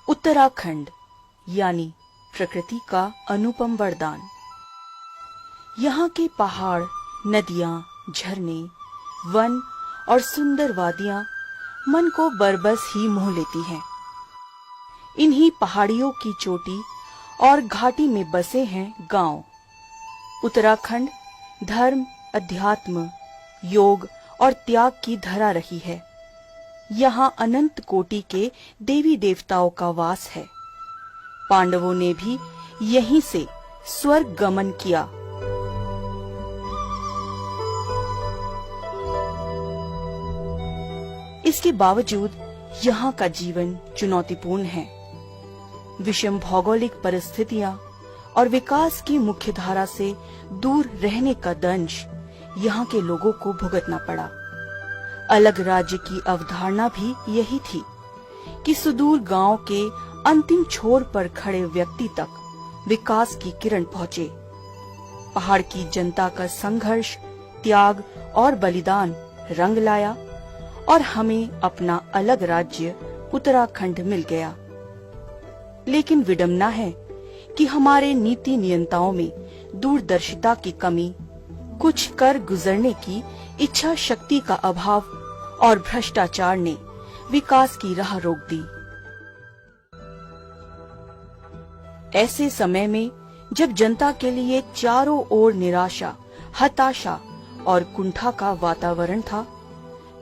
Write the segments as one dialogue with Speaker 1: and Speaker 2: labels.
Speaker 1: उत्तराखंड यानी प्रकृति का अनुपम वरदान। यहाँ के पहाड़, नदियाँ, झरने, वन और सुंदर वादियाँ मन को बरबस ही मोह लेती हैं। इन्हीं पहाड़ियों की चोटी और घाटी में बसे हैं गांव। उत्तराखंड धर्म, अध्यात्म, योग और त्याग की धरा रही है। यहाँ अनंत कोटि के देवी देवताओं का वास है। पांडवों ने भी यहीं से स्वर्ग गमन किया। इसके बावजूद यहाँ का जीवन चुनौतीपूर्ण है। विषम भौगोलिक परिस्थितियाँ और विकास की मुख्य धारा से दूर रहने का दंश यहाँ के लोगों को भुगतना पड़ा। अलग राज्य की अवधारणा भी यही थी कि सुदूर गांव के अंतिम छोर पर खड़े व्यक्ति तक विकास की किरण पहुंचे। पहाड़ की जनता का संघर्ष, त्याग और बलिदान रंग लाया और हमें अपना अलग राज्य उत्तराखंड मिल गया। लेकिन विडंबना है कि हमारे नीति नियंताओं में दूरदर्शिता की कमी, कुछ कर गुजरने की इच्छा शक्ति का अभाव और भ्रष्टाचार ने विकास की राह रोक दी। ऐसे समय में जब जनता के लिए चारों ओर निराशा, हताशा और कुंठा का वातावरण था,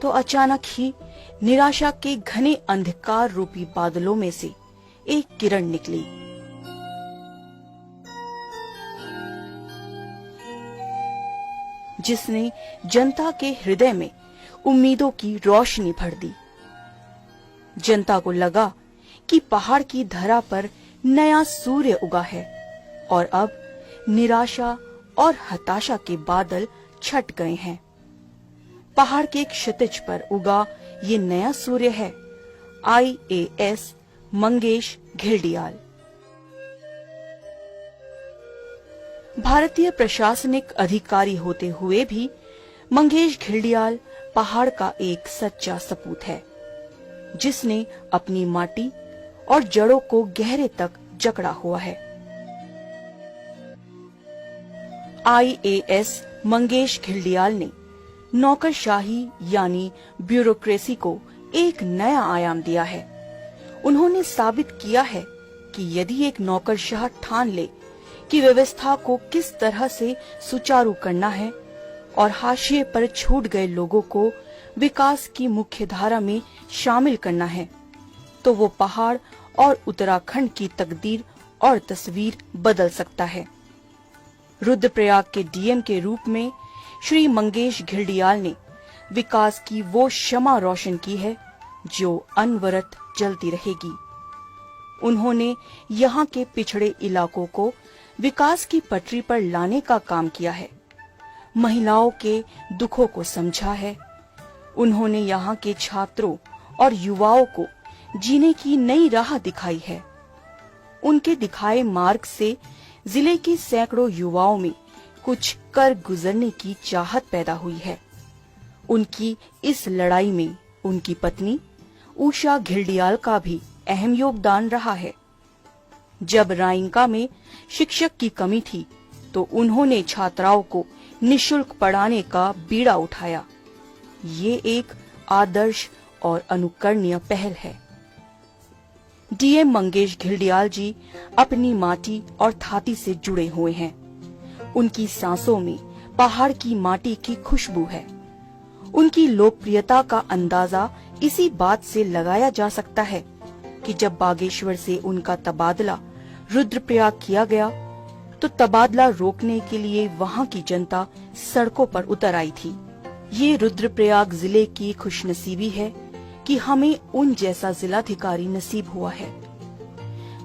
Speaker 1: तो अचानक ही निराशा के घने अंधकार रूपी बादलों में से एक किरण निकली। जिसने जनता के हृदय में उम्मीदों की रोशनी भर दी। जनता को लगा कि पहाड़ की धरा पर नया सूर्य उगा है और अब निराशा और हताशा के बादल छट गए हैं। पहाड़ के क्षितिज पर उगा ये नया सूर्य है IAS मंगेश घिल्डियाल। भारतीय प्रशासनिक अधिकारी होते हुए भी मंगेश घिल्डियाल पहाड़ का एक सच्चा सपूत है, जिसने अपनी माटी और जड़ों को गहरे तक जकड़ा हुआ है। IAS मंगेश घिल्डियाल ने नौकरशाही यानी ब्यूरोक्रेसी को एक नया आयाम दिया है। उन्होंने साबित किया है कि यदि एक नौकरशाह ठान ले कि व्यवस्था को किस तरह से सुचारू करना है और हाशिए पर छूट गए लोगों को विकास की मुख्य धारा में शामिल करना है, तो वो पहाड़ और उत्तराखंड की तकदीर और तस्वीर बदल सकता है। रुद्रप्रयाग के DM के रूप में श्री मंगेश घिल्डियाल ने विकास की वो शमा रोशन की है जो अनवरत जलती रहेगी। उन्होंने यहाँ के पिछड़े इलाकों को विकास की पटरी पर लाने का काम किया है। महिलाओं के दुखों को समझा है। उन्होंने यहाँ के छात्रों और युवाओं को जीने की नई राह दिखाई है। उनके दिखाए मार्ग से जिले के सैकड़ों युवाओं में कुछ कर गुजरने की चाहत पैदा हुई है। उनकी इस लड़ाई में उनकी पत्नी उषा घिल्डियाल का भी अहम योगदान रहा है। जब रायंका में शिक्षक की कमी थी, तो उन्होंने छात्राओं को निशुल्क पढ़ाने का बीड़ा उठाया। ये एक आदर्श और अनुकरणीय पहल है। DM मंगेश घिल्डियाल जी अपनी माटी और थाती से जुड़े हुए हैं। उनकी सांसों में पहाड़ की माटी की खुशबू है। उनकी लोकप्रियता का अंदाजा इसी बात से लगाया जा सकता है कि जब बागेश्वर से उनका तबादला रुद्रप्रयाग किया गया, तो तबादला रोकने के लिए वहां की जनता सड़कों पर उतर आई थी। ये रुद्रप्रयाग जिले की खुशनसीबी है कि हमें उन जैसा जिलाधिकारी नसीब हुआ है।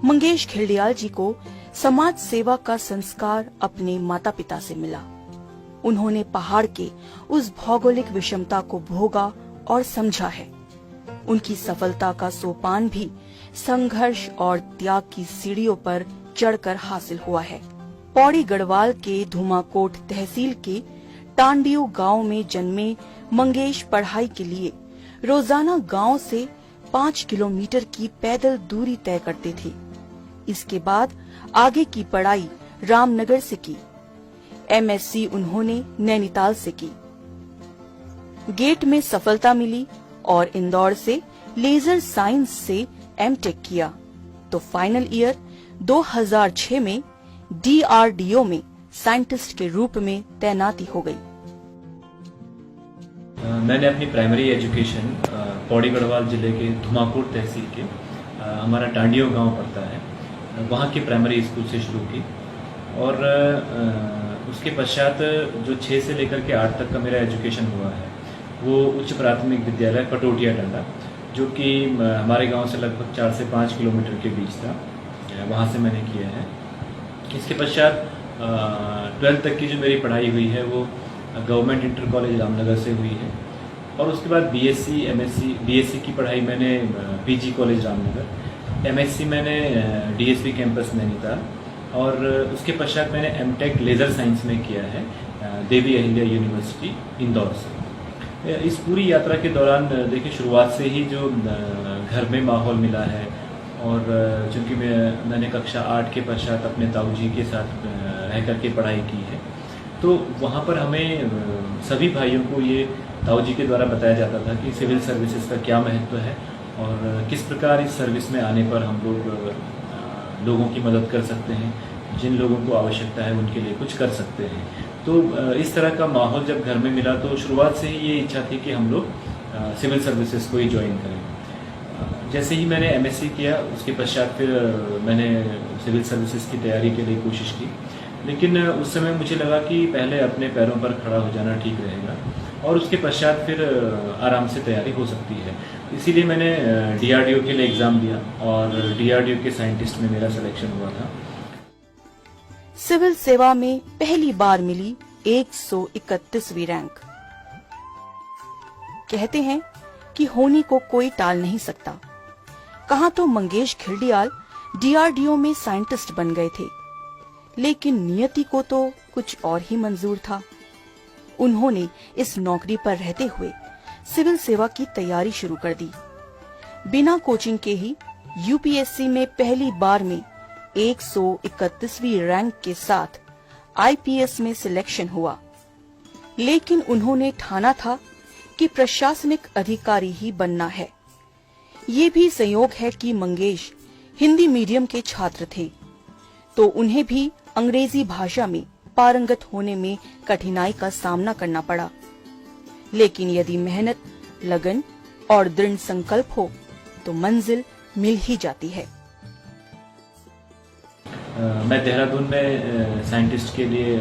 Speaker 1: मंगेश घिल्डियाल जी को समाज सेवा का संस्कार अपने माता पिता से मिला। उन्होंने पहाड़ के उस भौगोलिक विषमता को भोगा और समझा है। उनकी सफलता का सोपान भी संघर्ष और त्याग की सीढ़ियों पर चढ़कर हासिल हुआ है। पौड़ी गढ़वाल के धुमाकोट तहसील के टांडियो गांव में जन्मे मंगेश पढ़ाई के लिए रोजाना गांव से 5 किलोमीटर की पैदल दूरी तय करते थे। इसके बाद आगे की पढ़ाई रामनगर से की। एमएससी उन्होंने नैनीताल से की। गेट में सफलता मिली और इंदौर से लेजर साइंस से एमटेक किया तो फाइनल ईयर 2006 में डीआरडीओ में साइंटिस्ट के रूप में तैनाती हो गई।
Speaker 2: मैंने अपनी प्राइमरी एजुकेशन पौड़ी गढ़वाल जिले के धुमाकोट तहसील के हमारा टांडियो गांव पड़ता है, वहाँ की प्राइमरी स्कूल से शुरू की और उसके पश्चात जो 6 से लेकर के 8 तक का मेरा एजुकेशन हुआ है वो उच्च प्राथमिक विद्यालय पटोटिया डंडा, जो कि हमारे गांव से लगभग 4 से 5 किलोमीटर के बीच था, वहाँ से मैंने किया है। इसके पश्चात 12th तक की जो मेरी पढ़ाई हुई है वो गवर्नमेंट इंटर कॉलेज रामनगर से हुई है और उसके बाद बीएससी एमएससी बीएससी की पढ़ाई मैंने पीजी कॉलेज रामनगर, एमएससी मैंने डीएसपी कैंपस नैनीताल और उसके पश्चात मैंने एमटेक लेजर साइंस में किया है देवी अहिल्या यूनिवर्सिटी इंदौर से। इस पूरी यात्रा के दौरान देखिए शुरुआत से ही जो घर में माहौल मिला है और चूँकि मैंने कक्षा 8 के पश्चात अपने ताऊ जी के साथ रह करके पढ़ाई की है तो वहाँ पर हमें सभी भाइयों को ये ताऊ जी के द्वारा बताया जाता था कि सिविल सर्विसेज का क्या महत्व है और किस प्रकार इस सर्विस में आने पर हम लोग लोगों की मदद कर सकते हैं, जिन लोगों को आवश्यकता है उनके लिए कुछ कर सकते हैं। तो इस तरह का माहौल जब घर में मिला तो शुरुआत से ही ये इच्छा थी कि हम लोग सिविल सर्विसेज को ही ज्वाइन करें। जैसे ही मैंने एमएससी किया उसके पश्चात फिर मैंने सिविल सर्विसेज की तैयारी के लिए कोशिश की, लेकिन उस समय मुझे लगा कि पहले अपने पैरों पर खड़ा हो जाना ठीक रहेगा और उसके पश्चात फिर आराम से तैयारी हो सकती है। इसीलिए मैंने डीआरडीओ के लिए एग्ज़ाम दिया और डीआरडीओ के साइंटिस्ट में मेरा सिलेक्शन हुआ था।
Speaker 1: सिविल सेवा में पहली बार मिली 131वीं रैंक। कहते हैं कि होने को कोई टाल नहीं सकता। कहाँ तो मंगेश घिल्डियाल डीआरडीओ में साइंटिस्ट बन गए थे, लेकिन नियति को तो कुछ और ही मंजूर था। उन्होंने इस नौकरी पर रहते हुए सिविल सेवा की तैयारी शुरू कर दी। बिना कोचिंग के ही यूपीएससी में पहली बार में 131वीं रैंक के साथ आईपीएस में सिलेक्शन हुआ, लेकिन उन्होंने ठाना था कि प्रशासनिक अधिकारी ही बनना है। ये भी संयोग है कि मंगेश हिंदी मीडियम के छात्र थे, तो उन्हें भी अंग्रेजी भाषा में पारंगत होने में कठिनाई का सामना करना पड़ा। लेकिन यदि मेहनत, लगन और दृढ़ संकल्प हो तो मंजिल मिल ही जाती है।
Speaker 2: मैं देहरादून में साइंटिस्ट के लिए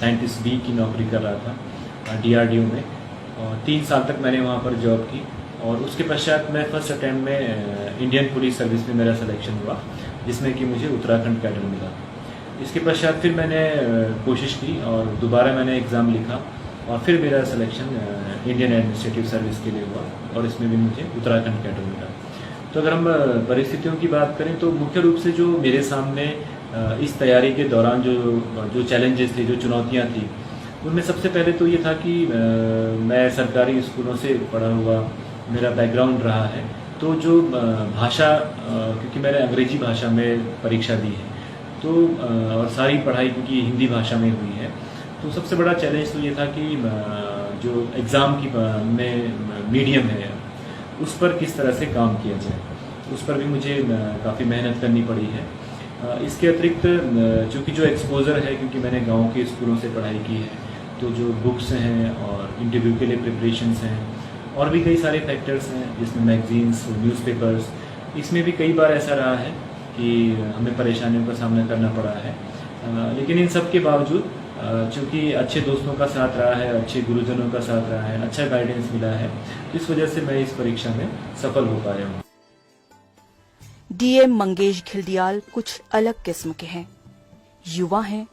Speaker 2: साइंटिस्ट बी की नौकरी कर रहा था डीआरडीओ में और 3 साल तक मैंने वहाँ पर जॉब की और उसके पश्चात मैं फर्स्ट अटेम्प्ट में इंडियन पुलिस सर्विस में मेरा सिलेक्शन हुआ, जिसमें कि मुझे उत्तराखंड कैडर मिला। इसके पश्चात फिर मैंने कोशिश की और दोबारा मैंने एग्ज़ाम लिखा और फिर मेरा सिलेक्शन इंडियन एडमिनिस्ट्रेटिव सर्विस के लिए हुआ और इसमें भी मुझे उत्तराखंड कैडर मिला। तो अगर हम परिस्थितियों की बात करें तो मुख्य रूप से जो मेरे सामने इस तैयारी के दौरान जो चैलेंजेस थे, जो चुनौतियां थी, उनमें सबसे पहले तो ये था कि मैं सरकारी स्कूलों से पढ़ा हुआ, मेरा बैकग्राउंड रहा है, तो जो भाषा, क्योंकि मैंने अंग्रेजी भाषा में परीक्षा दी है तो और सारी पढ़ाई क्योंकि हिंदी भाषा में हुई है, तो सबसे बड़ा चैलेंज तो ये था कि जो एग्ज़ाम की में मीडियम है उस पर किस तरह से काम किया जाए, उस पर भी मुझे काफ़ी मेहनत करनी पड़ी है। इसके अतिरिक्त चूँकि जो एक्सपोज़र है, क्योंकि मैंने गांव के स्कूलों से पढ़ाई की है, तो जो बुक्स हैं और इंटरव्यू के लिए प्रिपरेशंस हैं और भी कई सारे फैक्टर्स हैं, जिसमें मैगजीन्स, न्यूज़पेपर्स, इसमें भी कई बार ऐसा रहा है कि हमें परेशानियों का सामना करना पड़ा है। लेकिन इन सब के बावजूद चूँकि अच्छे दोस्तों का साथ रहा है, अच्छे गुरुजनों का साथ रहा है, अच्छा गाइडेंस मिला है, इस वजह से मैं इस परीक्षा में सफल हो पाया हूँ।
Speaker 1: डीएम मंगेश घिल्डियाल कुछ अलग किस्म के हैं। युवा हैं,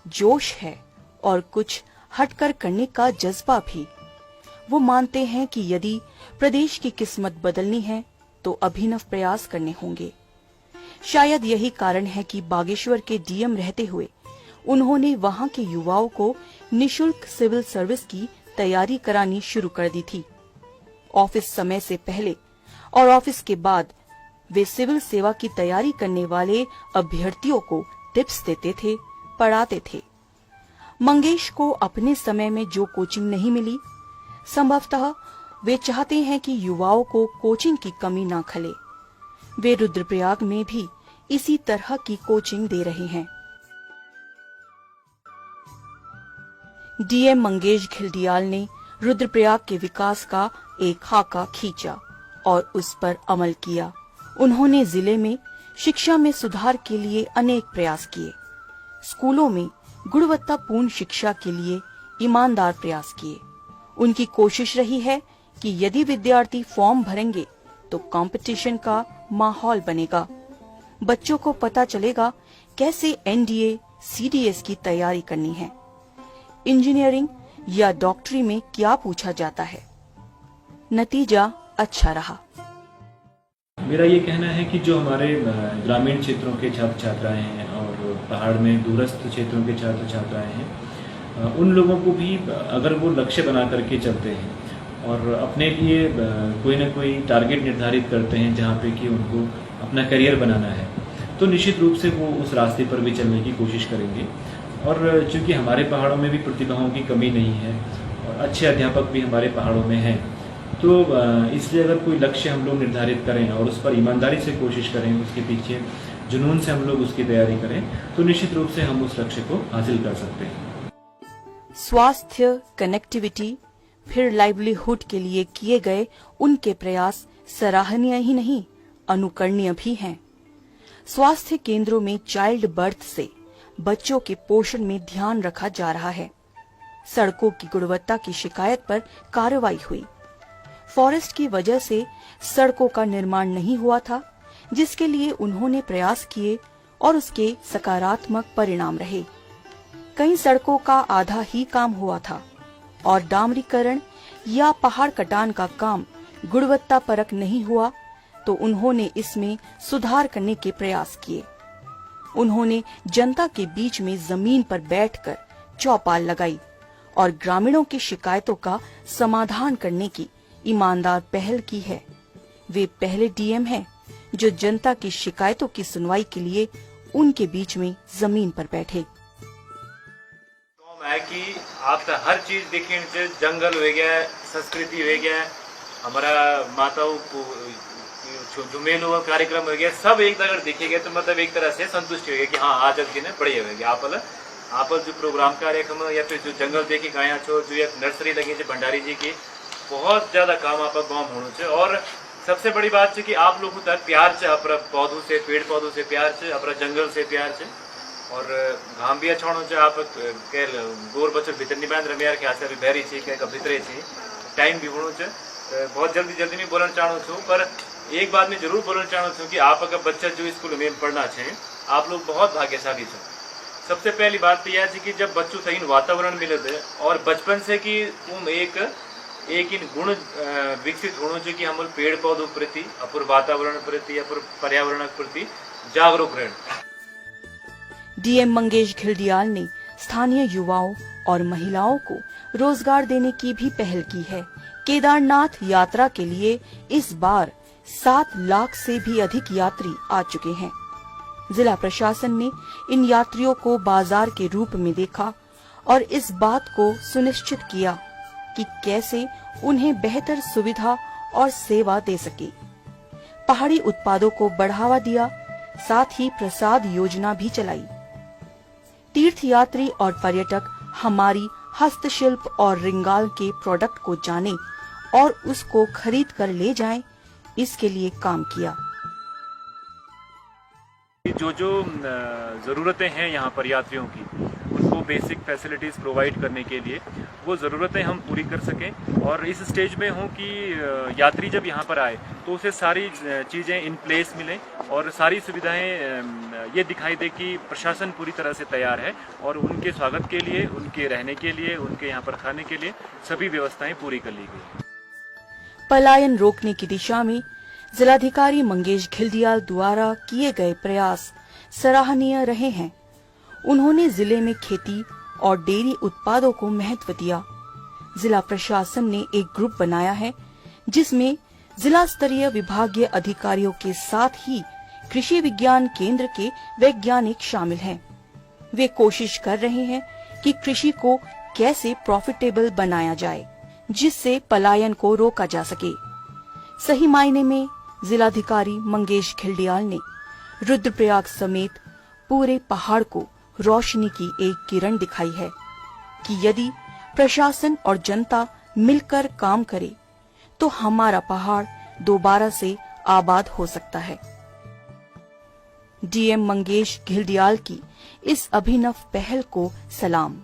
Speaker 1: जोश है और कुछ हटकर करने का जज्बा भी। वो मानते हैं कि यदि प्रदेश की किस्मत बदलनी है तो अभिनव प्रयास करने होंगे। शायद यही कारण है कि बागेश्वर के डीएम रहते हुए उन्होंने वहां के युवाओं को निशुल्क सिविल सर्विस की तैयारी करानी शुरू कर दी थी। ऑफिस समय से पहले और ऑफिस के बाद वे सिविल सेवा की तैयारी करने वाले अभ्यर्थियों को टिप्स देते थे, पढ़ाते थे। मंगेश को अपने समय में जो कोचिंग नहीं मिली, संभवतः वे चाहते हैं कि युवाओं को कोचिंग की कमी ना खले। वे रुद्रप्रयाग में भी इसी तरह की कोचिंग दे रहे हैं। डीएम मंगेश घिल्डियाल ने रुद्रप्रयाग के विकास का एक खाका खींचा और उस पर अमल किया। उन्होंने जिले में शिक्षा में सुधार के लिए अनेक प्रयास किए। स्कूलों में गुणवत्तापूर्ण शिक्षा के लिए ईमानदार प्रयास किए। उनकी कोशिश रही है कि यदि विद्यार्थी फॉर्म भरेंगे तो कंपटीशन का माहौल बनेगा। बच्चों को पता चलेगा कैसे एनडीए, सीडीएस की तैयारी करनी है, इंजीनियरिंग या डॉक्टरी में क्या पूछा जाता है। नतीजा अच्छा रहा।
Speaker 2: मेरा ये कहना है कि जो हमारे ग्रामीण क्षेत्रों के छात्र छात्राएं हैं और पहाड़ में दूरस्थ क्षेत्रों के छात्र छात्राएं हैं, उन लोगों को भी अगर वो लक्ष्य बना करके चलते हैं और अपने लिए कोई ना कोई टारगेट निर्धारित करते हैं जहाँ पे कि उनको अपना करियर बनाना है, तो निश्चित रूप से वो उस रास्ते पर भी चलने की कोशिश करेंगे। और चूँकि हमारे पहाड़ों में भी प्रतिभाओं की कमी नहीं है और अच्छे अध्यापक भी हमारे पहाड़ों में हैं, तो इसलिए अगर कोई लक्ष्य हम लोग निर्धारित करें और उस पर ईमानदारी से कोशिश करें, उसके पीछे जुनून से हम लोग उसकी तैयारी करें, तो निश्चित रूप से हम उस लक्ष्य को हासिल कर सकते हैं।
Speaker 1: स्वास्थ्य, कनेक्टिविटी, फिर लाइवलीहुड के लिए किए गए उनके प्रयास सराहनीय ही नहीं, अनुकरणीय भी हैं। स्वास्थ्य केंद्रों में चाइल्ड बर्थ से बच्चों के पोषण में ध्यान रखा जा रहा है। सड़कों की गुणवत्ता की शिकायत पर कार्रवाई हुई। फॉरेस्ट की वजह से सड़कों का निर्माण नहीं हुआ था, जिसके लिए उन्होंने प्रयास किए और उसके सकारात्मक परिणाम रहे। कई सड़कों का आधा ही काम हुआ था और डामरीकरण या पहाड़ कटान का काम गुणवत्ता परक नहीं हुआ, तो उन्होंने इसमें सुधार करने के प्रयास किए। उन्होंने जनता के बीच में जमीन पर बैठकर चौपाल लगाई और ग्रामीणों की शिकायतों का समाधान करने की ईमानदार पहल की है। वे पहले डीएम हैं जो जनता की शिकायतों की सुनवाई के लिए उनके बीच में जमीन पर बैठे।
Speaker 3: तो है कि आपका हर चीज देखें, जंगल हो गया, संस्कृति हो गया, हमारा माताओं को झुमेलो कार्यक्रम हो गया, सब एक अगर देखेगा तो मतलब एक तरह से संतुष्टि हो गया कि हाँ आज दिन बढ़िया हो गया। आप जो प्रोग्राम कार्यक्रम या फिर जो जंगल देखे गाया छो, जो एक नर्सरी लगी है भंडारी जी की, बहुत ज्यादा काम आप गाँव होना चाहिए। और सबसे बड़ी बात है कि आप लोगों तक प्यार से अपना पौधों से, पेड़ पौधों से प्यार से, अपना जंगल से प्यार से, और घाम भी अच्छा होना चाहिए। आप गोर बच्चों भीतर नहीं बांध रहे, ख्याल से अभी बहरी छे क्या भीतरे छे, टाइम भी होना चाहिए। बहुत जल्दी में बोलना चाहूँ छूँ, पर एक बात मैं जरूर बोलना चाहूँ छूँ कि आप अगर बच्चा जो स्कूल में पढ़ना चाहिए, आप लोग बहुत भाग्यशाली छो। सबसे पहली बात तो यह है कि जब बच्चों सही वातावरण मिले थे और बचपन से कि एक इन गुण विकसित होना चाहिए कि हम पेड़ पौधों प्रति, अपुर वातावरण प्रति, अपुर पर्यावरण प्रति जागरूक रहें।
Speaker 1: डीएम मंगेश घिल्डियाल ने स्थानीय युवाओं और महिलाओं को रोजगार देने की भी पहल की है। केदारनाथ यात्रा के लिए इस बार 7 लाख से भी अधिक यात्री आ चुके हैं। जिला प्रशासन ने इन यात्रियों को बाजार के रूप में देखा और इस बात को सुनिश्चित किया कि कैसे उन्हें बेहतर सुविधा और सेवा दे सके। पहाड़ी उत्पादों को बढ़ावा दिया, साथ ही प्रसाद योजना भी चलाई। तीर्थयात्री और पर्यटक हमारी हस्तशिल्प और रिंगाल के प्रोडक्ट को जाने और उसको खरीद कर ले जाएं, इसके लिए काम किया।
Speaker 2: जो ज़रूरतें हैं यहाँ पर यात्रियों की, उनको बेसिक फैसिलिटीज़ प्रोवाइड करने के लिए वो ज़रूरतें हम पूरी कर सकें। और इस स्टेज में हूँ कि यात्री जब यहाँ पर आए तो उसे सारी चीज़ें इन प्लेस मिलें और सारी सुविधाएं ये दिखाई दे कि प्रशासन पूरी तरह से तैयार है और उनके स्वागत के लिए, उनके रहने के लिए, उनके यहाँ पर खाने के लिए सभी व्यवस्थाएं पूरी कर ली गई।
Speaker 1: पलायन रोकने की दिशा में जिलाधिकारी मंगेश घिल्डियाल द्वारा किए गए प्रयास सराहनीय रहे हैं। उन्होंने जिले में खेती और डेयरी उत्पादों को महत्व दिया। जिला प्रशासन ने एक ग्रुप बनाया है जिसमें जिला स्तरीय विभागीय अधिकारियों के साथ ही कृषि विज्ञान केंद्र के वैज्ञानिक शामिल हैं। वे कोशिश कर रहे हैं कि कृषि को कैसे प्रॉफिटेबल बनाया जाए, जिससे पलायन को रोका जा सके। सही मायने में जिलाधिकारी मंगेश घिल्डियाल ने रुद्रप्रयाग समेत पूरे पहाड़ को रोशनी की एक किरण दिखाई है कि यदि प्रशासन और जनता मिलकर काम करे तो हमारा पहाड़ दोबारा से आबाद हो सकता है। डीएम मंगेश घिल्डियाल की इस अभिनव पहल को सलाम।